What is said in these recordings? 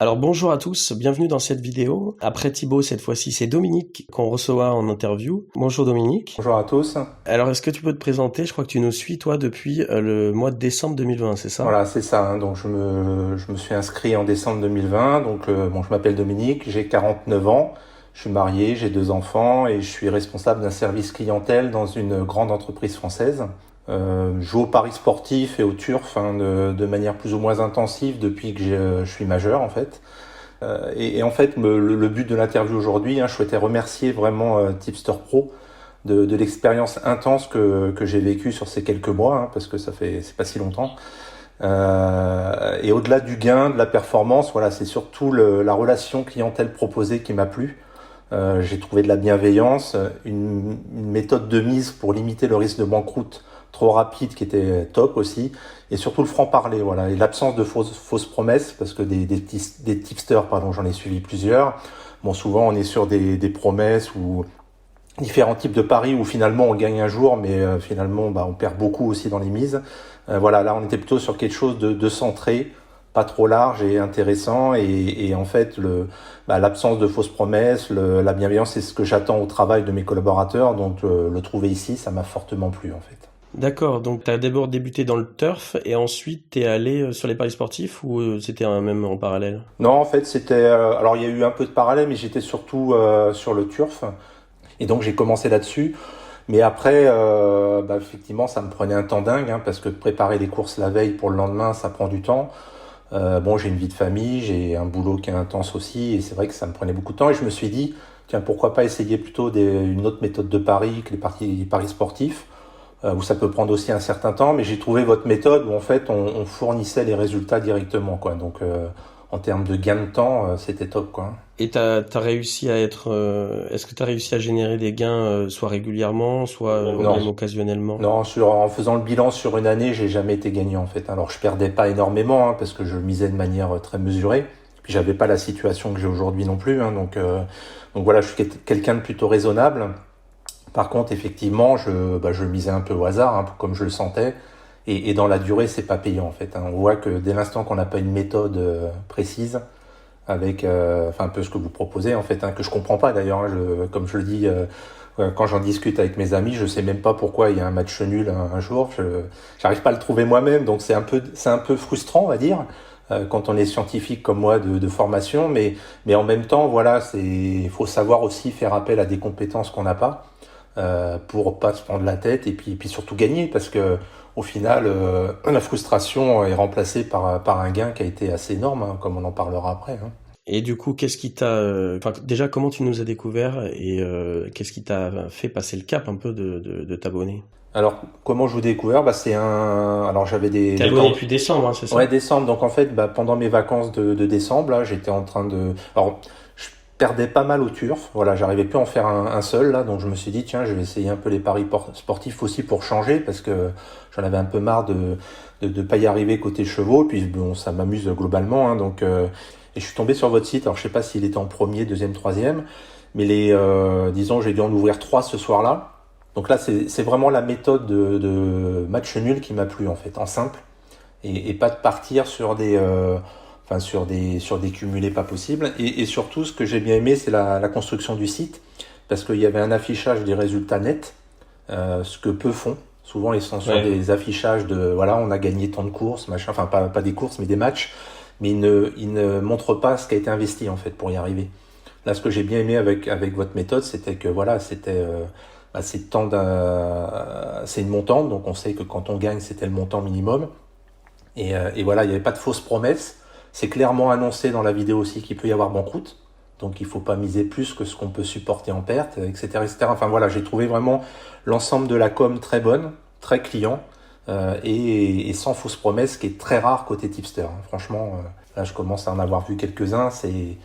Alors bonjour à tous, bienvenue dans cette vidéo. Après Thibaut, cette fois-ci, c'est Dominique qu'on reçoit en interview. Bonjour Dominique. Bonjour à tous. Alors est-ce que tu peux te présenter? Je crois que tu nous suis toi depuis le mois de décembre 2020, c'est ça? Voilà, c'est ça, hein. Donc je me suis inscrit en décembre 2020. Bon, je m'appelle Dominique, j'ai 49 ans, je suis marié, j'ai 2 enfants et je suis responsable d'un service clientèle dans une grande entreprise française. Je joue au paris sportif et au turf, hein, de manière plus ou moins intensive depuis que je suis majeur en fait. Et en fait, le but de l'interview aujourd'hui, hein, je souhaitais remercier vraiment Tipster Pro de l'expérience intense que j'ai vécue sur ces quelques mois, hein, parce que c'est pas si longtemps. Et au-delà du gain, de la performance, voilà, c'est surtout la relation clientèle proposée qui m'a plu. J'ai trouvé de la bienveillance, une méthode de mise pour limiter le risque de banqueroute trop rapide qui était top aussi, et surtout le franc-parler, voilà, et l'absence de fausses promesses, parce que des tipsters, pardon, j'en ai suivi plusieurs. Bon, souvent on est sur des promesses ou différents types de paris où finalement on gagne un jour, mais finalement on perd beaucoup aussi dans les mises. Voilà, là on était plutôt sur quelque chose de centré, pas trop large et intéressant, et en fait l'absence de fausses promesses, la bienveillance, c'est ce que j'attends au travail de mes collaborateurs, donc le trouver ici, ça m'a fortement plu en fait. D'accord, donc tu as d'abord débuté dans le turf et ensuite t'es allé sur les paris sportifs ou c'était même en parallèle? Non, en fait c'était, alors il y a eu un peu de parallèle, mais j'étais surtout sur le turf, et donc j'ai commencé là-dessus. Mais après, effectivement, ça me prenait un temps dingue, hein, parce que préparer les courses la veille pour le lendemain, ça prend du temps. Bon, j'ai une vie de famille, j'ai un boulot qui est intense aussi, et c'est vrai que ça me prenait beaucoup de temps. Et je me suis dit, tiens, pourquoi pas essayer plutôt une autre méthode de pari que les paris sportifs, où ça peut prendre aussi un certain temps. Mais j'ai trouvé votre méthode où en fait, on fournissait les résultats directement, quoi. Donc, en termes de gain de temps, c'était top, quoi. Et t'as réussi à être, est-ce que t'as réussi à générer des gains soit régulièrement, soit Non, même occasionnellement? non, en faisant le bilan sur une année, j'ai jamais été gagnant en fait. Alors je perdais pas énormément, hein, parce que je misais de manière très mesurée. Puis j'avais pas la situation que j'ai aujourd'hui non plus, hein, donc voilà, je suis quelqu'un de plutôt raisonnable. Par contre, effectivement, je misais un peu au hasard, hein, comme je le sentais. Et dans la durée, c'est pas payant en fait, hein. On voit que dès l'instant qu'on n'a pas une méthode précise, avec enfin un peu ce que vous proposez en fait, hein, que je comprends pas d'ailleurs, hein, comme je le dis, quand j'en discute avec mes amis, je sais même pas pourquoi il y a un match nul un jour, j'arrive pas à le trouver moi-même, donc c'est un peu frustrant, on va dire, quand on est scientifique comme moi de formation, mais en même temps, voilà, il faut savoir aussi faire appel à des compétences qu'on n'a pas, pour pas se prendre la tête, et puis surtout gagner, parce que au final, la frustration est remplacée par un gain qui a été assez énorme, hein, comme on en parlera après, hein. Et du coup, qu'est-ce qui t'a, enfin, déjà, comment tu nous as découvert et qu'est-ce qui t'a fait passer le cap un peu de t'abonner? Alors, comment je vous ai découvert? Alors j'avais T'es abonné depuis décembre, hein, c'est Ouais, ça? décembre. Donc en fait, pendant mes vacances de décembre, là, j'étais en train de. Alors, je perdais pas mal au turf. Voilà, j'arrivais plus à en faire un seul là, donc je me suis dit tiens, je vais essayer un peu les paris sportifs aussi pour changer, parce que j'en avais un peu marre de pas y arriver côté chevaux. Puis bon, ça m'amuse globalement, hein, et je suis tombé sur votre site. Alors je sais pas s'il était en premier, deuxième, troisième, mais disons, j'ai dû en ouvrir 3 ce soir-là. Donc là, c'est vraiment la méthode de match nul qui m'a plu en fait, en simple, et pas de partir sur des cumulés pas possibles. Et surtout, ce que j'ai bien aimé, c'est la construction du site, parce qu'il y avait un affichage des résultats nets, ce que peu font. Souvent, ils sont sur Ouais. des affichages de voilà, on a gagné tant de courses, machin, enfin pas des courses, mais des matchs, mais ils ne montrent pas ce qui a été investi en fait pour y arriver. Là, ce que j'ai bien aimé avec votre méthode, c'était que voilà, c'est une montante, donc on sait que quand on gagne, c'était le montant minimum. Et voilà, il n'y avait pas de fausses promesses. C'est clairement annoncé dans la vidéo aussi qu'il peut y avoir banqueroute. Donc il ne faut pas miser plus que ce qu'on peut supporter en perte, etc., etc. Enfin voilà, j'ai trouvé vraiment l'ensemble de la com très bonne, très client, et sans fausses promesses, ce qui est très rare côté tipster, hein. Franchement, là je commence à en avoir vu quelques-uns, c'est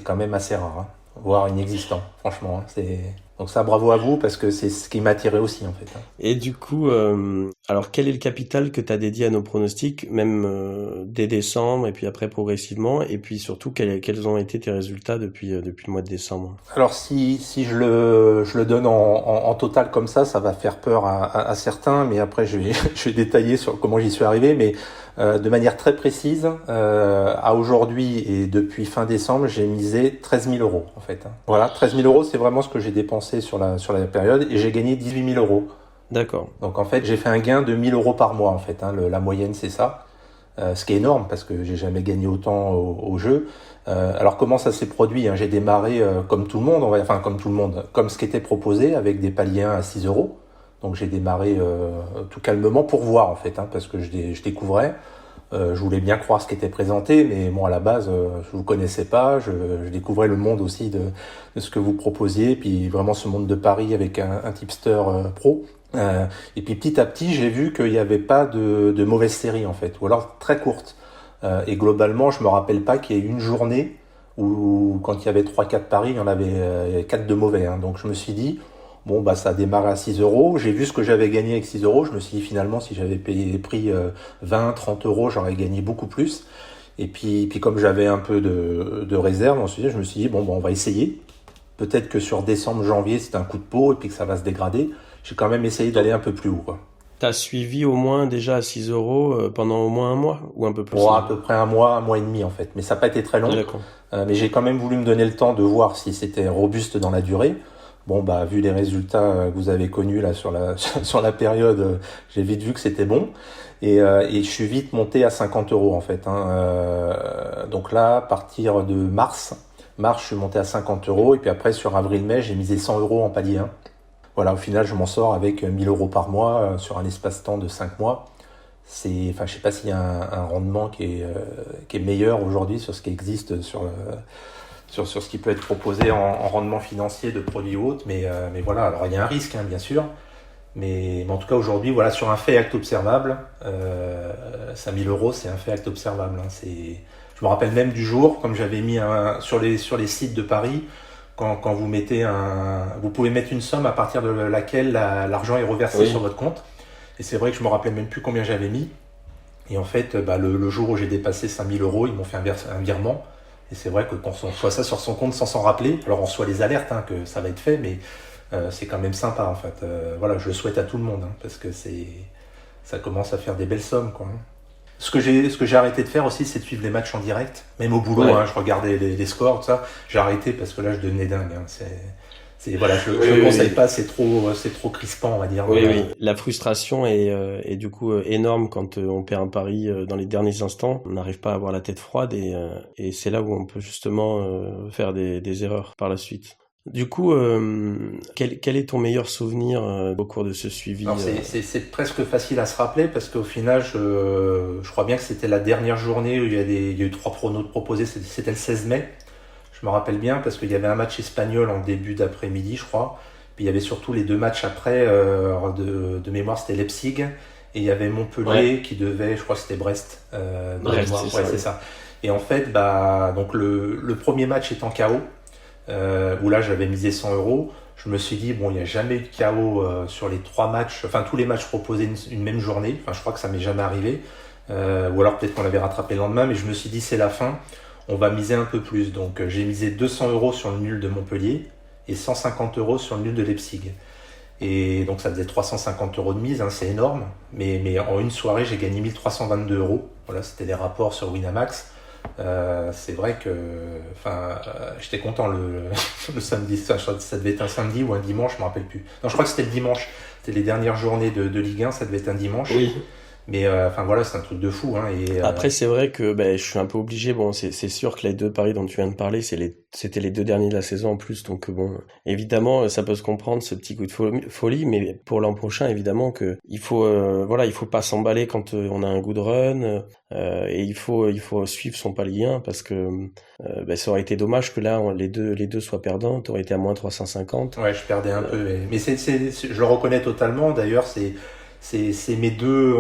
quand même assez rare, hein, voire inexistant, franchement, hein. Donc ça, bravo à vous, parce que c'est ce qui m'a attiré aussi, en fait. Et du coup, alors quel est le capital que tu as dédié à nos pronostics, même dès décembre et puis après progressivement, et puis surtout quels ont été tes résultats depuis le mois de décembre? Alors si je le donne en total comme ça va faire peur à certains, mais après je vais détailler sur comment j'y suis arrivé, mais de manière très précise, à aujourd'hui et depuis fin décembre, j'ai misé 13 000 euros en fait. Voilà, 13 000 euros, c'est vraiment ce que j'ai dépensé sur la période, et j'ai gagné 18 000 euros. D'accord. Donc en fait, j'ai fait un gain de 1 000 euros par mois en fait. La moyenne, c'est ça. Ce qui est énorme parce que j'ai jamais gagné autant au jeu. Alors comment ça s'est produit, hein? J'ai démarré comme tout le monde, comme tout le monde, comme ce qui était proposé avec des paliers 1 à 6 euros. Donc j'ai démarré tout calmement pour voir en fait, parce que je découvrais. Je voulais bien croire ce qui était présenté, mais moi à la base, je vous connaissais pas. Je découvrais le monde aussi de ce que vous proposiez, puis vraiment ce monde de Paris avec un tipster pro. Et puis petit à petit, j'ai vu qu'il n'y avait pas de mauvaises séries en fait, ou alors très courtes. Et globalement, je me rappelle pas qu'il y ait une journée où quand il y avait 3-4 paris, il y en avait 4 de mauvais. Donc je me suis dit, bon bah ça a démarré à 6 euros. J'ai vu ce que j'avais gagné avec 6 euros. Je me suis dit finalement, si j'avais pris 20-30 euros, j'aurais gagné beaucoup plus. Et puis comme j'avais un peu de réserve, je me suis dit, bon bah on va essayer. Peut-être que sur décembre, janvier, c'est un coup de peau et puis que ça va se dégrader. J'ai quand même essayé d'aller un peu plus haut, quoi. T'as suivi au moins déjà à 6 euros pendant au moins un mois ou un peu plus? Bon, à peu près un mois et demi en fait. Mais ça n'a pas été très long. D'accord. Mais j'ai quand même voulu me donner le temps de voir si c'était robuste dans la durée. Bon, bah, vu les résultats que vous avez connus là sur sur la période, j'ai vite vu que c'était bon. Et je suis vite monté à 50 euros en fait. Donc là, à partir de mars, je suis monté à 50 euros. Et puis après, sur avril-mai, j'ai misé 100 euros en palier 1. Voilà, au final, je m'en sors avec 1 000 euros par mois sur un espace-temps de 5 mois. Je sais pas s'il y a un rendement qui est meilleur aujourd'hui sur ce qui existe sur ce qui peut être proposé en rendement financier de produits autres, mais voilà. Alors il y a un risque, bien sûr, mais en tout cas aujourd'hui, voilà, sur un fait acte observable, 5 000 euros, c'est un fait acte observable. Je me rappelle même du jour, comme j'avais mis sur les sites de Paris. Quand vous mettez vous pouvez mettre une somme à partir de laquelle l'argent est reversé sur votre compte. Et c'est vrai que je me rappelais même plus combien j'avais mis. Et en fait, le jour où j'ai dépassé 5 000 euros, ils m'ont fait un virement. Et c'est vrai que quand on reçoit ça sur son compte sans s'en rappeler, alors on reçoit les alertes que ça va être fait, mais c'est quand même sympa en fait. Voilà, je le souhaite à tout le monde, parce que ça commence à faire des belles sommes, quoi. Ce que j'ai arrêté de faire aussi, c'est de suivre les matchs en direct. Même au boulot, je regardais les scores, tout ça. J'ai arrêté parce que là, je devenais dingue. Voilà, je ne conseille pas, c'est trop crispant, on va dire. Oui. La frustration est du coup énorme quand on perd un pari dans les derniers instants. On n'arrive pas à avoir la tête froide et c'est là où on peut justement faire des erreurs par la suite. Du coup, quel est ton meilleur souvenir au cours de ce suivi? Alors, c'est presque facile à se rappeler parce qu'au final, je crois bien que c'était la dernière journée où il y a eu 3 pronos proposés. C'était le 16 mai. Je me rappelle bien parce qu'il y avait un match espagnol en début d'après-midi, je crois. Puis il y avait surtout les 2 matchs après, de mémoire, c'était Leipzig. Et il y avait Montpellier qui devait, je crois que c'était Brest. Brest, c'est ça. Et en fait, donc le premier match est en KO. Où là j'avais misé 100 euros. Je me suis dit, bon, il n'y a jamais eu de KO sur les 3 matchs, enfin tous les matchs proposés une même journée. Enfin, je crois que ça m'est jamais arrivé. Ou alors peut-être qu'on l'avait rattrapé le lendemain, mais je me suis dit, c'est la fin. On va miser un peu plus. Donc j'ai misé 200 euros sur le nul de Montpellier et 150 euros sur le nul de Leipzig. Et donc ça faisait 350 euros de mise, c'est énorme. Mais en une soirée, j'ai gagné 1 322 euros. Voilà, c'était les rapports sur Winamax. C'est vrai que j'étais content le samedi. Ça devait être un samedi ou un dimanche, je me rappelle plus. Non, je crois que c'était le dimanche. C'était les dernières journées de Ligue 1, ça devait être un dimanche. Oui. Mais voilà, c'est un truc de fou. Après, c'est vrai que je suis un peu obligé. Bon, c'est sûr que les 2 paris dont tu viens de parler, c'était les 2 derniers de la saison en plus. Donc bon, évidemment, ça peut se comprendre ce petit coup de folie, mais pour l'an prochain, évidemment que il faut pas s'emballer quand on a un good run et il faut suivre son palier 1 parce que ça aurait été dommage que là les deux soient perdants. T'aurais été à moins 350. Ouais, je perdais un peu, mais je le reconnais totalement. D'ailleurs, c'est mes deux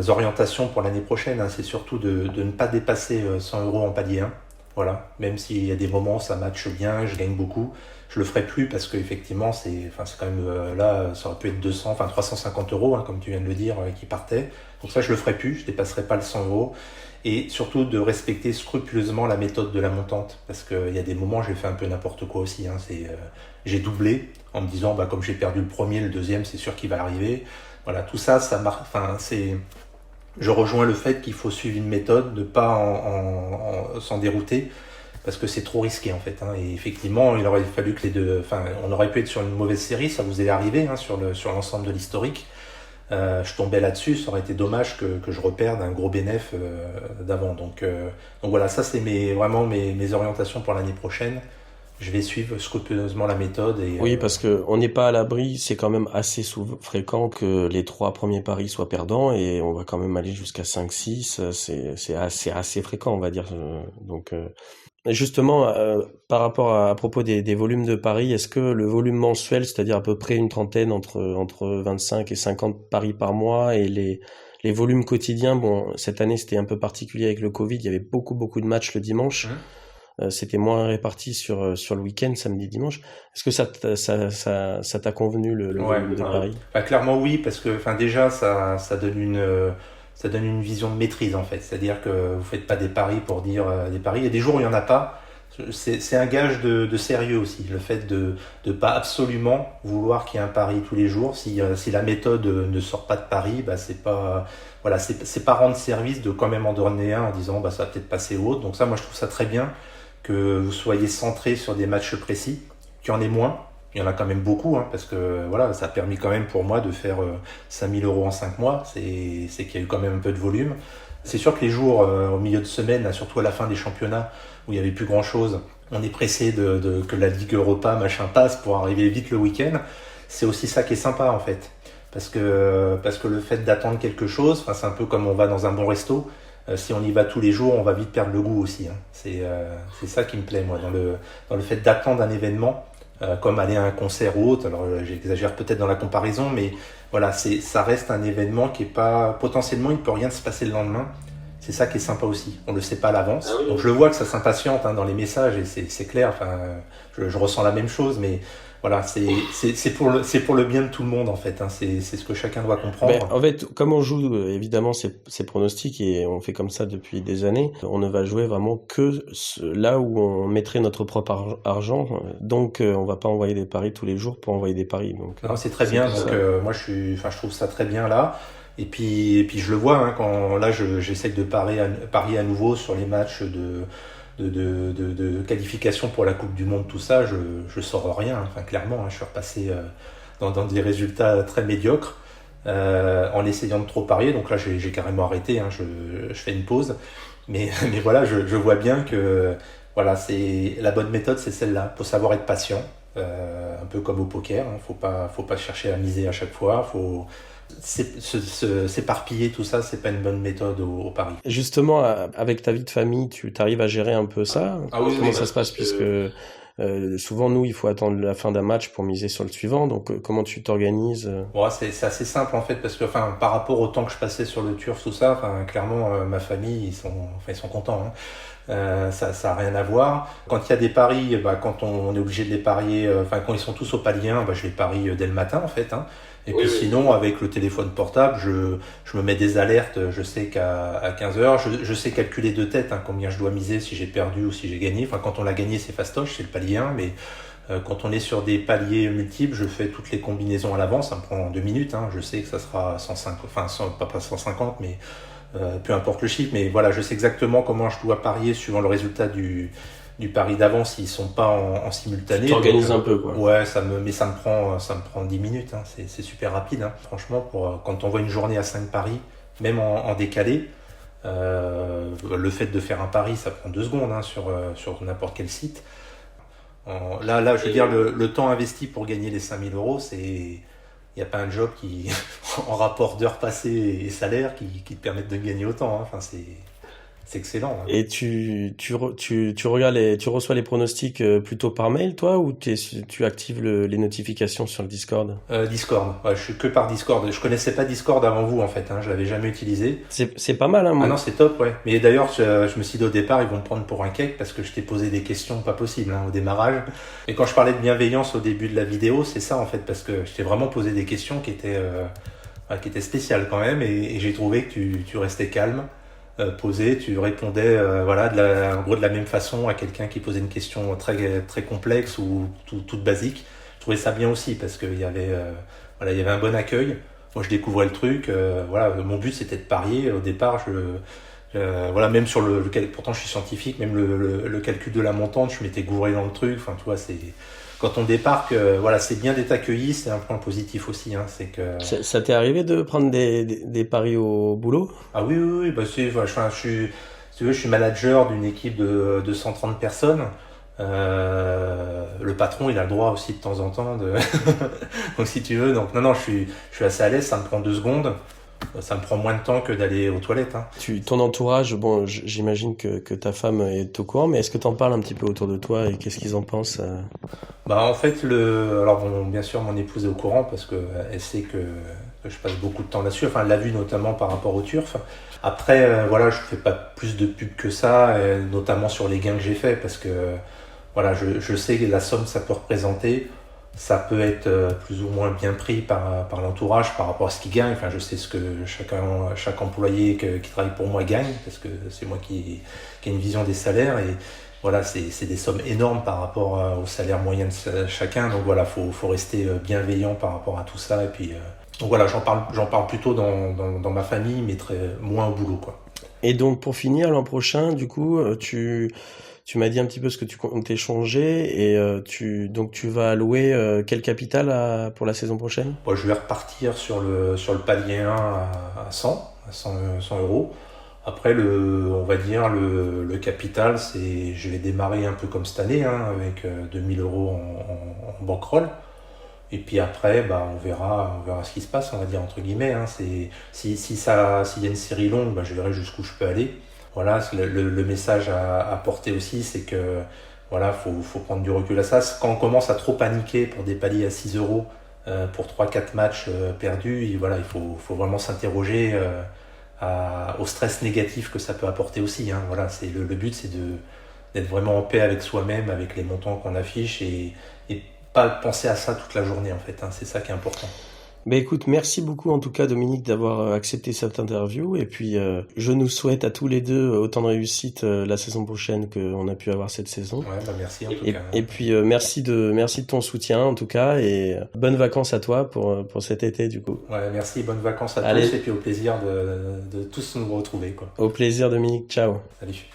orientations pour l'année prochaine. C'est surtout de ne pas dépasser 100 euros en palier 1. Voilà, même s'il y a des moments où ça matche bien, je gagne beaucoup, je le ferai plus parce que effectivement c'est quand même là ça aurait pu être 200, 350 euros comme tu viens de le dire qui partait. Donc ça je le ferai plus, je dépasserai pas le 100 euros et surtout de respecter scrupuleusement la méthode de la montante parce qu'il y a des moments j'ai fait un peu n'importe quoi aussi. J'ai doublé en me disant comme j'ai perdu le premier, le deuxième c'est sûr qu'il va arriver. Voilà, tout ça c'est je rejoins le fait qu'il faut suivre une méthode, ne pas s'en dérouter, parce que c'est trop risqué en fait. Et effectivement, il aurait fallu que on aurait pu être sur une mauvaise série, ça vous est arrivé sur l'ensemble de l'historique. Je tombais là-dessus, ça aurait été dommage que je reperde un gros bénéf d'avant. Donc voilà, ça c'est vraiment mes orientations pour l'année prochaine. Je vais suivre scrupuleusement la méthode. Oui, parce que on n'est pas à l'abri, c'est quand même assez fréquent que les 3 premiers paris soient perdants et on va quand même aller jusqu'à 5-6, c'est assez fréquent, on va dire. Justement, par rapport à propos des volumes de paris, est-ce que le volume mensuel, c'est-à-dire à peu près une trentaine entre 25 et 50 paris par mois et les volumes quotidiens, bon, cette année c'était un peu particulier avec le Covid, il y avait beaucoup de matchs le dimanche. C'était moins réparti sur le week-end, samedi, dimanche. Est-ce que ça t'a convenu le volume de paris? Clairement oui, parce que déjà ça donne une vision de maîtrise en fait. C'est-à-dire que vous faites pas des paris pour dire des paris. Il y a des jours où il y en a pas. C'est un gage de sérieux aussi. Le fait de pas absolument vouloir qu'il y ait un pari tous les jours. Si la méthode ne sort pas de pari, c'est pas rendre service de quand même en donner un en disant ça va peut-être passer au autre. Donc ça, moi je trouve ça très bien que vous soyez centré sur des matchs précis, qu'il y en ait moins. Il y en a quand même beaucoup, parce que ça a permis quand même pour moi de faire 5 000 euros en 5 mois. C'est qu'il y a eu quand même un peu de volume. C'est sûr que les jours au milieu de semaine, surtout à la fin des championnats, où il n'y avait plus grand-chose, on est pressé que la Ligue Europa passe pour arriver vite le week-end. C'est aussi ça qui est sympa en fait. Parce que le fait d'attendre quelque chose, c'est un peu comme on va dans un bon resto. Si on y va tous les jours, on va vite perdre le goût aussi. C'est ça qui me plaît, moi, dans le fait d'attendre un événement, comme aller à un concert ou autre. Alors, j'exagère peut-être dans la comparaison, mais voilà, ça reste un événement qui est pas... Potentiellement, il ne peut rien se passer le lendemain. C'est ça qui est sympa aussi. On ne le sait pas à l'avance. Ah oui. Donc, je le vois que ça s'impatiente dans les messages, et c'est clair. Je ressens la même chose, mais... Voilà, c'est pour le bien de tout le monde en fait. C'est ce que chacun doit comprendre. En fait, comme on joue évidemment ces pronostics et on fait comme ça depuis des années, on ne va jouer vraiment que là où on mettrait notre propre argent. Donc, on va pas envoyer des paris tous les jours pour envoyer des paris. Donc, non, c'est très bien. Donc, moi, je trouve ça très bien là. Et puis je le vois quand là, j'essaie de parier à nouveau sur les matchs de qualification pour la Coupe du Monde, tout ça, je sors rien. Clairement, je suis repassé dans des résultats très médiocres en essayant de trop parier. Donc là, j'ai carrément arrêté. Je fais une pause. Mais voilà, je vois bien que c'est la bonne méthode, c'est celle-là. Faut savoir être patient, un peu comme au poker. Faut pas chercher à miser à chaque fois. Faut s'éparpiller, tout ça, c'est pas une bonne méthode au pari. Justement, avec ta vie de famille, tu arrives à gérer un peu ça? Comment ça se passe, puisque souvent nous il faut attendre la fin d'un match pour miser sur le suivant, donc comment tu t'organises? C'est assez simple en fait, parce que par rapport au temps que je passais sur le turf, tout ça, clairement ma famille ils sont contents. Ça a rien à voir. Quand il y a des paris, quand on est obligé de les parier, quand ils sont tous au palier 1, je les parie dès le matin en fait. Et puis sinon, avec le téléphone portable, je me mets des alertes. Je sais qu'à 15h, je sais calculer de tête combien je dois miser si j'ai perdu ou si j'ai gagné. Quand on l'a gagné, c'est fastoche, c'est le palier 1. Mais quand on est sur des paliers multiples, je fais toutes les combinaisons à l'avance. Ça me prend 2 minutes. Je sais que ça sera 105, pas 150, mais peu importe le chiffre. Mais voilà, je sais exactement comment je dois parier suivant le résultat du pari d'avance s'ils sont pas en simultané. Tu t'organises un peu, quoi. Ouais, ça me prend 10 minutes, c'est super rapide, franchement, quand on voit une journée à 5 paris, même en décalé, le fait de faire un pari, ça prend 2 secondes sur n'importe quel site. Là, je veux dire, le temps investi pour gagner les 5 000 euros, il n'y a pas un job en rapport d'heures passées et salaire qui te permette de gagner autant. c'est excellent. Hein. Et tu regardes tu reçois les pronostics plutôt par mail, toi, ou tu actives les notifications sur le Discord? Discord. Ouais, je suis que par Discord. Je connaissais pas Discord avant vous, en fait. Hein. Je l'avais jamais utilisé. C'est pas mal, hein, Ah moi. non, c'est top, ouais. Mais d'ailleurs, je me suis dit au départ, ils vont me prendre pour un cake parce que je t'ai posé des questions pas possibles hein, au démarrage. Et quand je parlais de bienveillance au début de la vidéo, c'est ça, en fait, parce que je t'ai vraiment posé des questions qui étaient spéciales quand même. Et j'ai trouvé que tu restais calme. Posé, tu répondais voilà en gros de la même façon à quelqu'un qui posait une question très très complexe ou toute basique. Je trouvais ça bien aussi parce qu'il y avait il y avait un bon accueil. Moi je découvrais le truc, voilà, mon but c'était de parier au départ. Voilà, même sur pourtant je suis scientifique, même le calcul de la montante, je m'étais gouré dans le truc. Enfin, tu vois, c'est quand on débarque, voilà, c'est bien d'être accueilli, c'est un point positif aussi. Hein, c'est que Ça t'est arrivé de prendre des paris au boulot? ah oui, oui, oui, bah si tu veux, je suis manager d'une équipe de 130 personnes. Le patron, il a le droit aussi de temps en temps de. Donc si tu veux, donc non, je suis assez à l'aise. Ça me prend 2 secondes. Ça me prend moins de temps que d'aller aux toilettes. Hein. Ton entourage, bon, j'imagine que ta femme est au courant, mais est-ce que t'en parles un petit peu autour de toi et qu'est-ce qu'ils en pensent? Bah en fait, alors bon, bien sûr, mon épouse est au courant parce que elle sait que je passe beaucoup de temps là-dessus. Enfin, elle l'a vu notamment par rapport au turf. Après, voilà, je fais pas plus de pub que ça, notamment sur les gains que j'ai faits parce que voilà, je sais que la somme que ça peut représenter, ça peut être plus ou moins bien pris par l'entourage par rapport à ce qu'il gagne. Enfin, je sais ce que chaque employé qui travaille pour moi gagne, parce que c'est moi qui ai une vision des salaires. Et voilà, c'est des sommes énormes par rapport au salaire moyen de chacun. Donc voilà, faut rester bienveillant par rapport à tout ça. Et puis, donc voilà, j'en parle plutôt dans ma famille, mais moins au boulot, quoi. Et donc, pour finir, l'an prochain, du coup, tu m'as dit un petit peu ce que tu comptais changer et donc tu vas allouer quel capital pour la saison prochaine? Moi, je vais repartir sur le palier 1 à 100 euros. Après, on va dire le capital, je vais démarrer un peu comme cette année, hein, avec 2000 euros en bankroll. Et puis après, bah, on verra ce qui se passe, on va dire entre guillemets. Hein. S'il y a une série longue, bah, je verrai jusqu'où je peux aller. Voilà, le message à porter aussi, c'est que voilà, faut prendre du recul à ça. Quand on commence à trop paniquer pour des paliers à 6 euros pour 3-4 matchs perdus, et voilà, il faut vraiment s'interroger au stress négatif que ça peut apporter aussi. Hein. Voilà, le but, c'est d'être vraiment en paix avec soi-même, avec les montants qu'on affiche et pas penser à ça toute la journée en fait. Hein. C'est ça qui est important. Ben écoute, merci beaucoup en tout cas Dominique d'avoir accepté cette interview et puis je nous souhaite à tous les deux autant de réussite la saison prochaine qu'on a pu avoir cette saison. Ouais, bah merci en tout cas. Et puis merci de ton soutien en tout cas et bonnes vacances à toi pour cet été du coup. Ouais, merci, bonnes vacances à Allez. tous et puis au plaisir de tous nous retrouver quoi. Au plaisir Dominique, ciao. Salut.